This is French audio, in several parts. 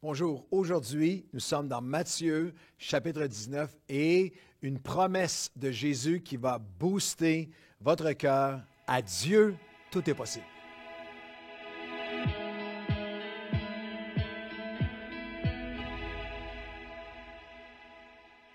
Bonjour, aujourd'hui, nous sommes dans Matthieu, chapitre 19, et une promesse de Jésus qui va booster votre cœur. À Dieu, tout est possible.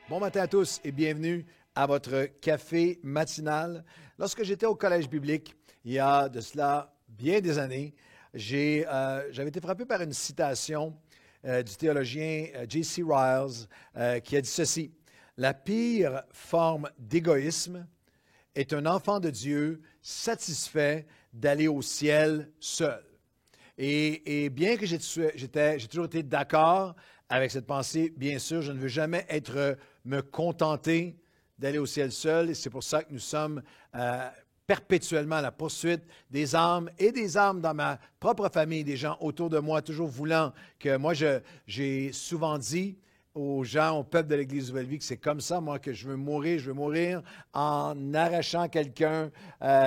Bon matin à tous et bienvenue à votre café matinal. Lorsque j'étais au collège biblique, il y a de cela bien des années, j'avais été frappé par une citation du théologien J.C. Ryle qui a dit ceci: « La pire forme d'égoïsme est un enfant de Dieu satisfait d'aller au ciel seul. » Et bien que j'ai toujours été d'accord avec cette pensée, bien sûr, je ne veux jamais me contenter d'aller au ciel seul. Et c'est pour ça que nous sommes perpétuellement à la poursuite des âmes et des âmes dans ma propre famille, des gens autour de moi, toujours voulant que moi, j'ai souvent dit aux gens, au peuple de l'Église Nouvelle-Vie, que c'est comme ça, moi, que je veux mourir en arrachant quelqu'un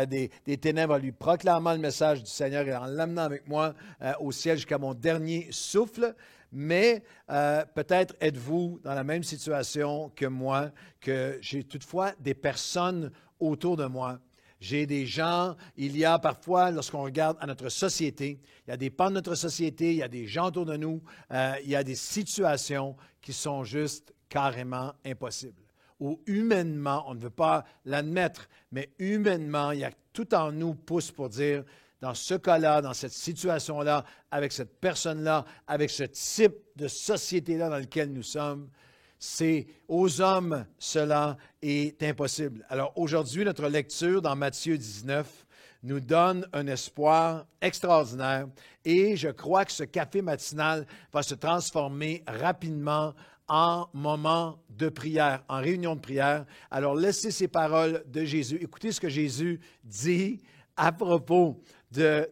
des ténèbres, en lui proclamant le message du Seigneur et en l'amenant avec moi au ciel jusqu'à mon dernier souffle. Mais peut-être êtes-vous dans la même situation que moi, que j'ai toutefois des personnes autour de moi. J'ai des gens, il y a parfois, lorsqu'on regarde à notre société, il y a des pans de notre société, il y a des gens autour de nous, il y a des situations qui sont juste carrément impossibles. Ou humainement, on ne veut pas l'admettre, mais humainement, il y a tout en nous pousse pour dire, dans ce cas-là, dans cette situation-là, avec cette personne-là, avec ce type de société-là dans lequel nous sommes, c'est aux hommes, cela est impossible. Alors aujourd'hui, notre lecture dans Matthieu 19 nous donne un espoir extraordinaire et je crois que ce café matinal va se transformer rapidement en moment de prière, en réunion de prière. Alors laissez ces paroles de Jésus. Écoutez ce que Jésus dit à propos de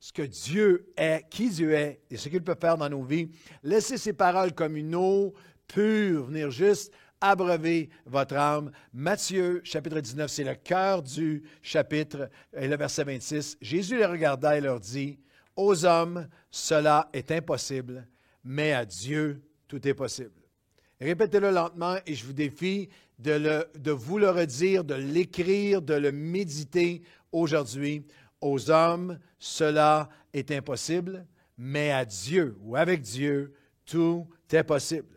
ce que Dieu est, qui Dieu est et ce qu'il peut faire dans nos vies. Laissez ces paroles comme une eau pure venir juste abreuver votre âme. Matthieu, chapitre 19, c'est le cœur du chapitre, et le verset 26. Jésus les regarda et leur dit, « Aux hommes, cela est impossible, mais à Dieu, tout est possible. » Répétez-le lentement et je vous défie de vous le redire, de l'écrire, de le méditer aujourd'hui. Aux hommes, cela est impossible, mais à Dieu ou avec Dieu, tout est possible.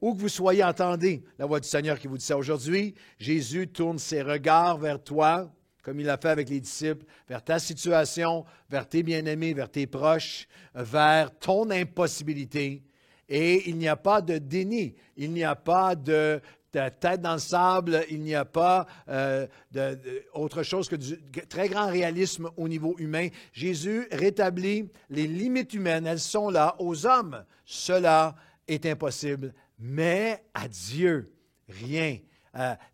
Où que vous soyez, entendez la voix du Seigneur qui vous dit ça aujourd'hui. Jésus tourne ses regards vers toi, comme il l'a fait avec les disciples, vers ta situation, vers tes bien-aimés, vers tes proches, vers ton impossibilité. Et il n'y a pas de déni, il n'y a pas de tête dans le sable, il n'y a pas autre chose que du très grand réalisme au niveau humain. Jésus rétablit les limites humaines, elles sont là. Aux hommes, cela est impossible, mais à Dieu, rien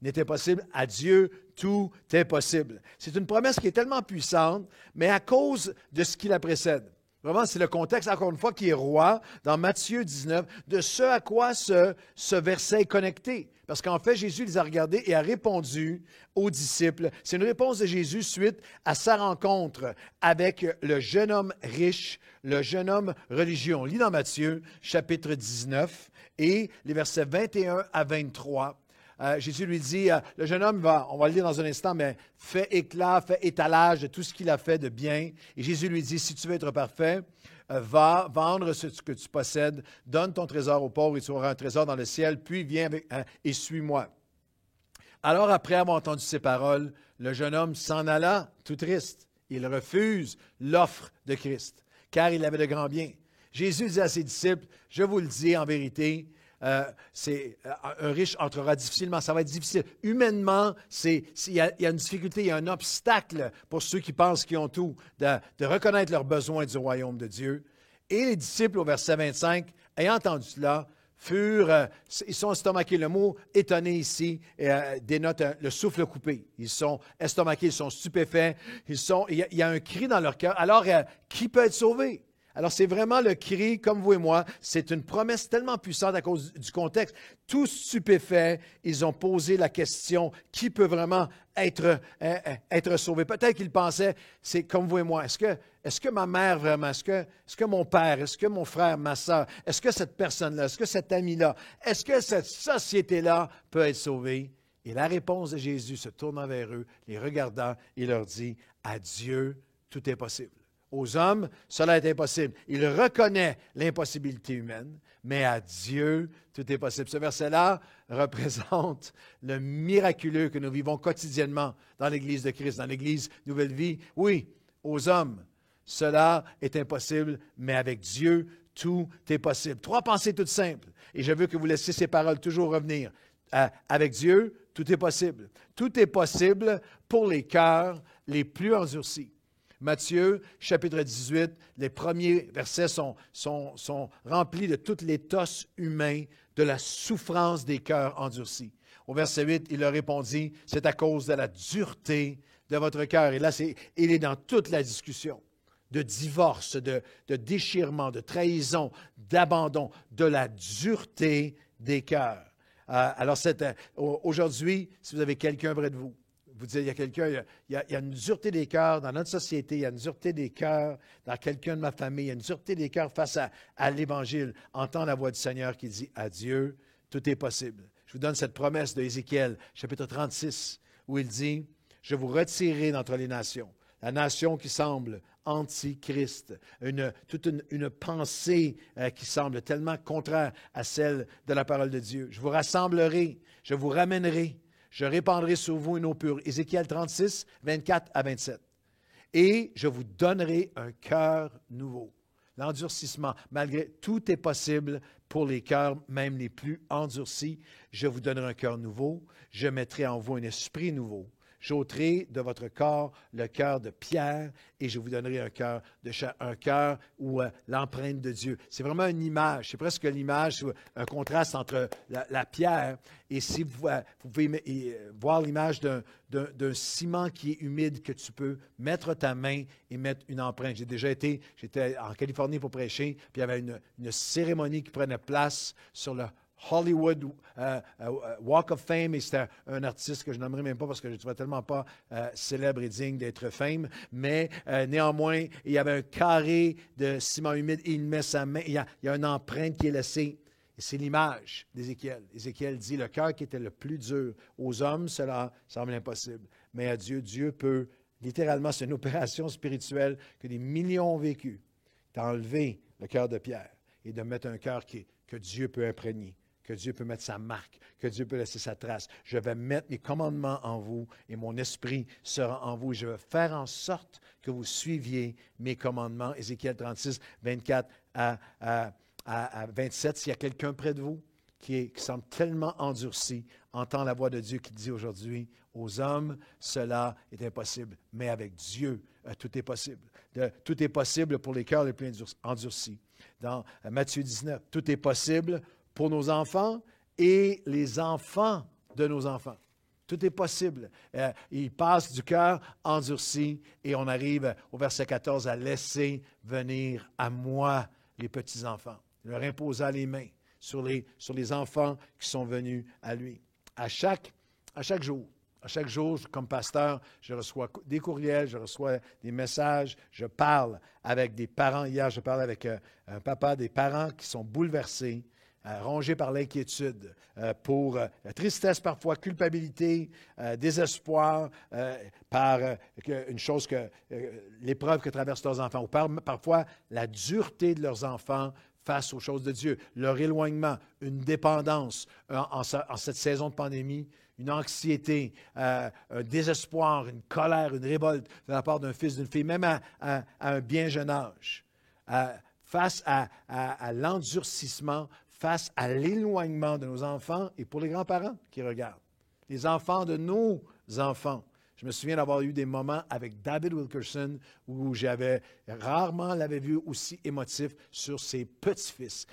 n'est impossible. À Dieu, tout est possible. C'est une promesse qui est tellement puissante, mais à cause de ce qui la précède. Vraiment, c'est le contexte, encore une fois, qui est roi dans Matthieu 19, de ce à quoi ce verset est connecté. Parce qu'en fait, Jésus les a regardés et a répondu aux disciples. C'est une réponse de Jésus suite à sa rencontre avec le jeune homme riche, le jeune homme religieux. On lit dans Matthieu, chapitre 19, et les versets 21 à 23. Jésus lui dit, le jeune homme on va le lire dans un instant, mais fait éclat, fait étalage de tout ce qu'il a fait de bien. Et Jésus lui dit, si tu veux être parfait, va vendre ce que tu possèdes, donne ton trésor aux pauvres et tu auras un trésor dans le ciel, puis viens et suis-moi. Alors après avoir entendu ces paroles, le jeune homme s'en alla tout triste. Il refuse l'offre de Christ, car il avait de grands biens. Jésus dit à ses disciples, je vous le dis en vérité, un riche entrera difficilement, ça va être difficile. Humainement, il y a une difficulté, il y a un obstacle pour ceux qui pensent qu'ils ont tout, de reconnaître leurs besoins du royaume de Dieu. Et les disciples, au verset 25, ayant entendu cela, ils sont estomaqués. Le mot étonné ici dénote le souffle coupé. Ils sont estomaqués, ils sont stupéfaits, il y a un cri dans leur cœur. Alors, qui peut être sauvé? Alors, c'est vraiment le cri, comme vous et moi, c'est une promesse tellement puissante à cause du contexte. Tous stupéfaits, ils ont posé la question, qui peut vraiment être sauvé? Peut-être qu'ils pensaient, c'est comme vous et moi, est-ce que est-ce que ma mère vraiment, est-ce que mon père, est-ce que mon frère, ma soeur, est-ce que cette personne-là, est-ce que cet ami-là, est-ce que cette société-là peut être sauvée? Et la réponse de Jésus se tournant vers eux, les regardant, il leur dit, à Dieu, tout est possible. Aux hommes, cela est impossible. Il reconnaît l'impossibilité humaine, mais à Dieu, tout est possible. Ce verset-là représente le miraculeux que nous vivons quotidiennement dans l'Église de Christ, dans l'Église Nouvelle Vie. Oui, aux hommes, cela est impossible, mais avec Dieu, tout est possible. 3 pensées toutes simples, et je veux que vous laissiez ces paroles toujours revenir. Avec Dieu, tout est possible. Tout est possible pour les cœurs les plus endurcis. Matthieu, chapitre 18, les premiers versets sont remplis de tout l'éthos humain de la souffrance des cœurs endurcis. Au verset 8, il leur répondit, c'est à cause de la dureté de votre cœur. Et là, il est dans toute la discussion de divorce, de déchirement, de trahison, d'abandon, de la dureté des cœurs. Alors, aujourd'hui, si vous avez quelqu'un près de vous, vous dites, il y a quelqu'un, il y a une dureté des cœurs dans notre société, il y a une dureté des cœurs dans quelqu'un de ma famille, il y a une dureté des cœurs face à l'Évangile. Entends la voix du Seigneur qui dit, à Dieu, tout est possible. Je vous donne cette promesse de Ézéchiel, chapitre 36, où il dit, je vous retirerai d'entre les nations, la nation qui semble anti-Christ, toute une pensée qui semble tellement contraire à celle de la parole de Dieu. Je vous rassemblerai, je vous ramènerai, je répandrai sur vous une eau pure. Ézéchiel 36, 24 à 27. Et je vous donnerai un cœur nouveau. L'endurcissement, malgré tout est possible pour les cœurs, même les plus endurcis. Je vous donnerai un cœur nouveau. Je mettrai en vous un esprit nouveau. J'ôterai de votre corps le cœur de pierre et je vous donnerai un cœur de chair, un cœur où l'empreinte de Dieu. C'est vraiment une image, c'est presque l'image, un contraste entre la pierre et si vous pouvez voir l'image d'un ciment qui est humide que tu peux mettre ta main et mettre une empreinte. J'étais en Californie pour prêcher, puis il y avait une cérémonie qui prenait place sur le Hollywood Walk of Fame, et c'était un artiste que je nommerai même pas parce que je ne trouvais tellement pas célèbre et digne d'être fame, mais néanmoins, il y avait un carré de ciment humide et il met sa main, il y a une empreinte qui est laissée. Et c'est l'image d'Ézéchiel. Ézéchiel dit, le cœur qui était le plus dur aux hommes, cela semble impossible. Mais à Dieu, Dieu peut, littéralement, c'est une opération spirituelle que des millions ont vécu, d'enlever le cœur de pierre et de mettre un cœur que Dieu peut imprégner, que Dieu peut mettre sa marque, que Dieu peut laisser sa trace. Je vais mettre mes commandements en vous et mon esprit sera en vous. Je vais faire en sorte que vous suiviez mes commandements. Ézéchiel 36, 24 à 27. S'il y a quelqu'un près de vous qui semble tellement endurci, entend la voix de Dieu qui dit aujourd'hui, aux hommes, cela est impossible, mais avec Dieu, tout est possible. Tout est possible pour les cœurs les plus endurcis. Dans Matthieu 19, tout est possible pour nos enfants et les enfants de nos enfants. Tout est possible. Il passe du cœur endurci et on arrive au verset 14 à laisser venir à moi les petits-enfants. Il leur imposa les mains sur les enfants qui sont venus à lui. À chaque jour, comme pasteur, je reçois des courriels, je reçois des messages, je parle avec des parents. Hier, je parlais avec un papa, des parents qui sont bouleversés, rongés par l'inquiétude, pour tristesse parfois, culpabilité, désespoir, par une chose l'épreuve que traversent leurs enfants, ou parfois la dureté de leurs enfants face aux choses de Dieu, leur éloignement, une dépendance en cette saison de pandémie, une anxiété, un désespoir, une colère, une révolte de la part d'un fils, d'une fille, même à un bien jeune âge, face à l'endurcissement, face à l'éloignement de nos enfants et pour les grands-parents qui regardent, les enfants de nos enfants. Je me souviens d'avoir eu des moments avec David Wilkerson où rarement l'avais vu aussi émotif sur ses petits-fils,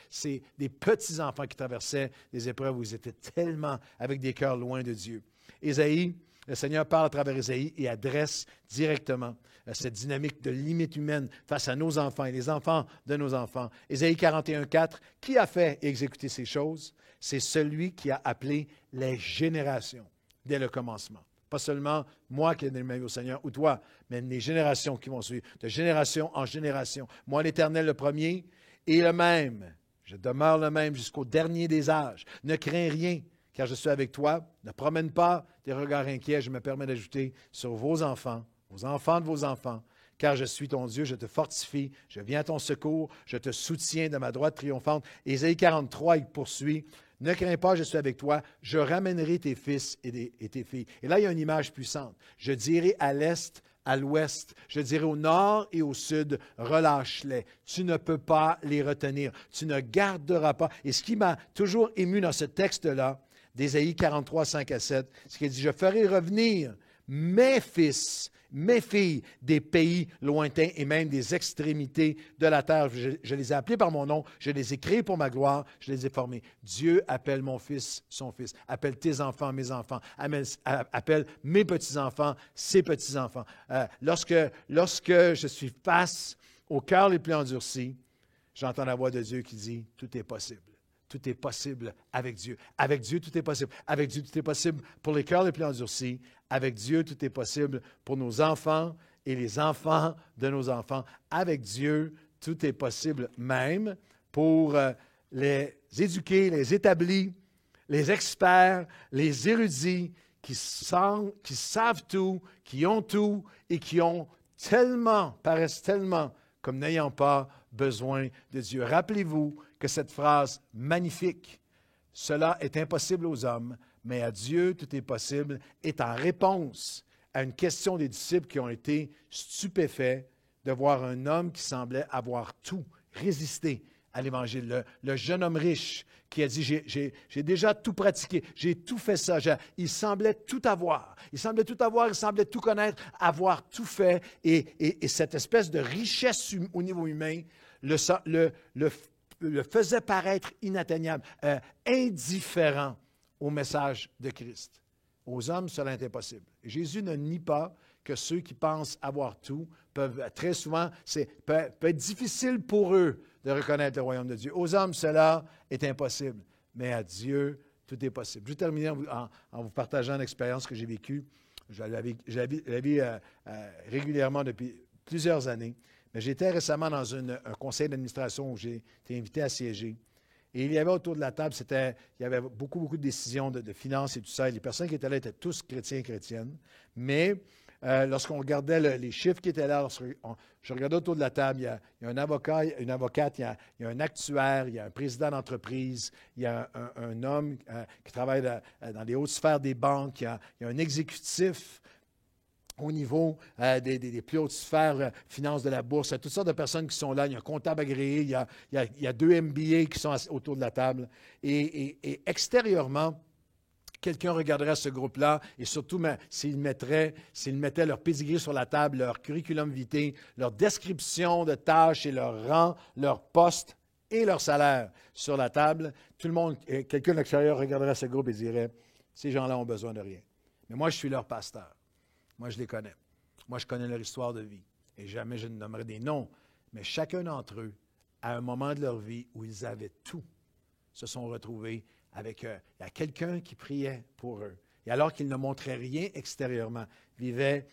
des petits-enfants qui traversaient des épreuves où ils étaient tellement avec des cœurs loin de Dieu. Ésaïe, le Seigneur parle à travers Ésaïe et adresse directement cette dynamique de limite humaine face à nos enfants et les enfants de nos enfants. Ésaïe 41, 4, qui a fait et exécuté ces choses? C'est celui qui a appelé les générations dès le commencement. pas seulement moi qui ai donné ma vie au Seigneur ou toi, mais les générations qui vont suivre, de génération en génération. Moi, l'Éternel, le premier, et le même. Je demeure le même jusqu'au dernier des âges. Ne crains rien, car je suis avec toi. Ne promène pas tes regards inquiets. Je me permets d'ajouter sur vos enfants de vos enfants, car je suis ton Dieu, je te fortifie, je viens à ton secours, je te soutiens de ma droite triomphante. Ésaïe 43, il poursuit. Ne crains pas, je suis avec toi, je ramènerai tes fils et tes filles. Et là, il y a une image puissante. Je dirai à l'est, à l'ouest, je dirai au nord et au sud, relâche-les. Tu ne peux pas les retenir. Tu ne garderas pas. Et ce qui m'a toujours ému dans ce texte-là, d'Ésaïe 43, 5 à 7, c'est qu'il dit, je ferai revenir mes fils, mes filles des pays lointains et même des extrémités de la terre. Je les ai appelés par mon nom, je les ai créés pour ma gloire, je les ai formés. Dieu appelle mon fils son fils, appelle tes enfants mes enfants, appelle mes petits-enfants ses petits-enfants. Lorsque je suis face au cœur les plus endurcis, j'entends la voix de Dieu qui dit, tout est possible. Tout est possible avec Dieu. Avec Dieu, tout est possible. Avec Dieu, tout est possible pour les cœurs les plus endurcis. Avec Dieu, tout est possible pour nos enfants et les enfants de nos enfants. Avec Dieu, tout est possible même pour les éduqués, les établis, les experts, les érudits qui savent tout, qui ont tout et qui paraissent tellement comme n'ayant pas besoin de Dieu. Rappelez-vous que cette phrase magnifique, « Cela est impossible aux hommes, mais à Dieu tout est possible », est en réponse à une question des disciples qui ont été stupéfaits de voir un homme qui semblait avoir tout résisté à l'Évangile. Le jeune homme riche qui a dit, j'ai déjà tout pratiqué, j'ai tout fait ça. Il semblait tout avoir. Il semblait tout connaître, avoir tout fait. Et cette espèce de richesse au niveau humain le faisait paraître inatteignable, indifférent au message de Christ. Aux hommes, cela est impossible. Jésus ne nie pas que ceux qui pensent avoir tout peuvent, très souvent, peut être difficile pour eux de reconnaître le royaume de Dieu. Aux hommes, cela est impossible, mais à Dieu, tout est possible. Je vais terminer en vous partageant une expérience que j'ai vécue. Je la vis régulièrement depuis plusieurs années. Mais j'étais récemment dans un conseil d'administration où j'ai été invité à siéger. Et il y avait autour de la table, il y avait beaucoup de décisions de finances et tout ça. Et les personnes qui étaient là étaient tous chrétiens et chrétiennes. Mais lorsqu'on regardait les chiffres qui étaient là, je regardais autour de la table, il y a un avocat, une avocate, il y a un actuaire, il y a un président d'entreprise, il y a un homme qui travaille dans les hautes sphères des banques, il y a un exécutif au niveau des plus hautes sphères finances de la bourse. Il y a toutes sortes de personnes qui sont là. Il y a un comptable agréé, il y a 2 MBA qui sont autour de la table. Et extérieurement, quelqu'un regarderait ce groupe-là et surtout s'ils mettaient leur pedigree sur la table, leur curriculum vitae, leur description de tâches et leur rang, leur poste et leur salaire sur la table, tout le monde, quelqu'un de l'extérieur regarderait ce groupe et dirait, ces gens-là ont besoin de rien. Mais moi, je suis leur pasteur. Moi, je les connais. Moi, je connais leur histoire de vie. Et jamais je ne nommerai des noms. Mais chacun d'entre eux, à un moment de leur vie où ils avaient tout, se sont retrouvés avec quelqu'un qui priait pour eux. Et alors qu'ils ne montraient rien extérieurement, vivaient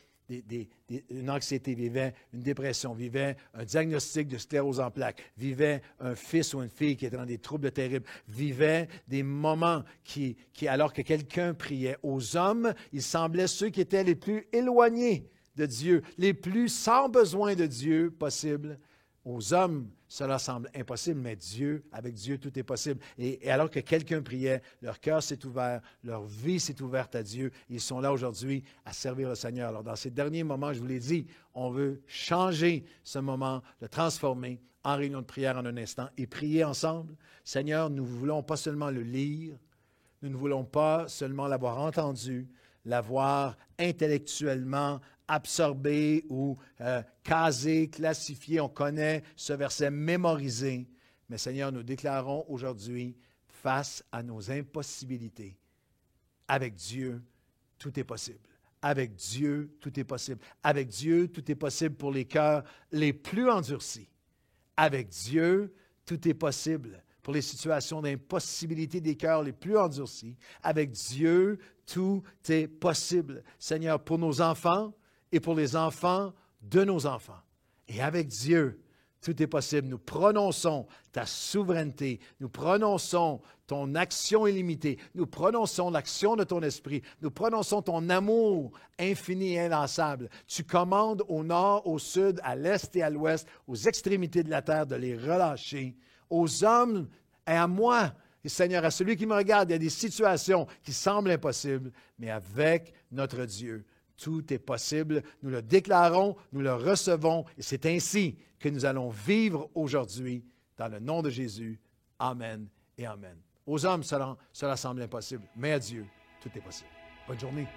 une anxiété, vivaient une dépression, vivaient un diagnostic de sclérose en plaques, vivaient un fils ou une fille qui était dans des troubles terribles, vivaient des moments alors que quelqu'un priait. Aux hommes, ils semblaient ceux qui étaient les plus éloignés de Dieu, les plus sans besoin de Dieu possible. Aux hommes, cela semble impossible, mais avec Dieu, tout est possible. Et alors que quelqu'un priait, leur cœur s'est ouvert, leur vie s'est ouverte à Dieu. Ils sont là aujourd'hui à servir le Seigneur. Alors, dans ces derniers moments, je vous l'ai dit, on veut changer ce moment, le transformer en réunion de prière en un instant et prier ensemble. Seigneur, nous ne voulons pas seulement le lire, nous ne voulons pas seulement l'avoir entendu, l'avoir intellectuellement absorbé ou casé, classifié. On connaît ce verset mémorisé. Mais Seigneur, nous déclarons aujourd'hui, face à nos impossibilités, avec Dieu, tout est possible. Avec Dieu, tout est possible. Avec Dieu, tout est possible pour les cœurs les plus endurcis. Avec Dieu, tout est possible pour les situations d'impossibilité des cœurs les plus endurcis. Avec Dieu, tout est possible. Seigneur, pour nos enfants et pour les enfants de nos enfants. Et avec Dieu, tout est possible. Nous prononçons ta souveraineté. Nous prononçons ton action illimitée. Nous prononçons l'action de ton esprit. Nous prononçons ton amour infini et inlassable. Tu commandes au nord, au sud, à l'est et à l'ouest, aux extrémités de la terre, de les relâcher. Aux hommes et à moi, et Seigneur, à celui qui me regarde, il y a des situations qui semblent impossibles, mais avec notre Dieu, tout est possible. Nous le déclarons, nous le recevons, et c'est ainsi que nous allons vivre aujourd'hui, dans le nom de Jésus. Amen et Amen. Aux hommes, cela semble impossible, mais à Dieu, tout est possible. Bonne journée.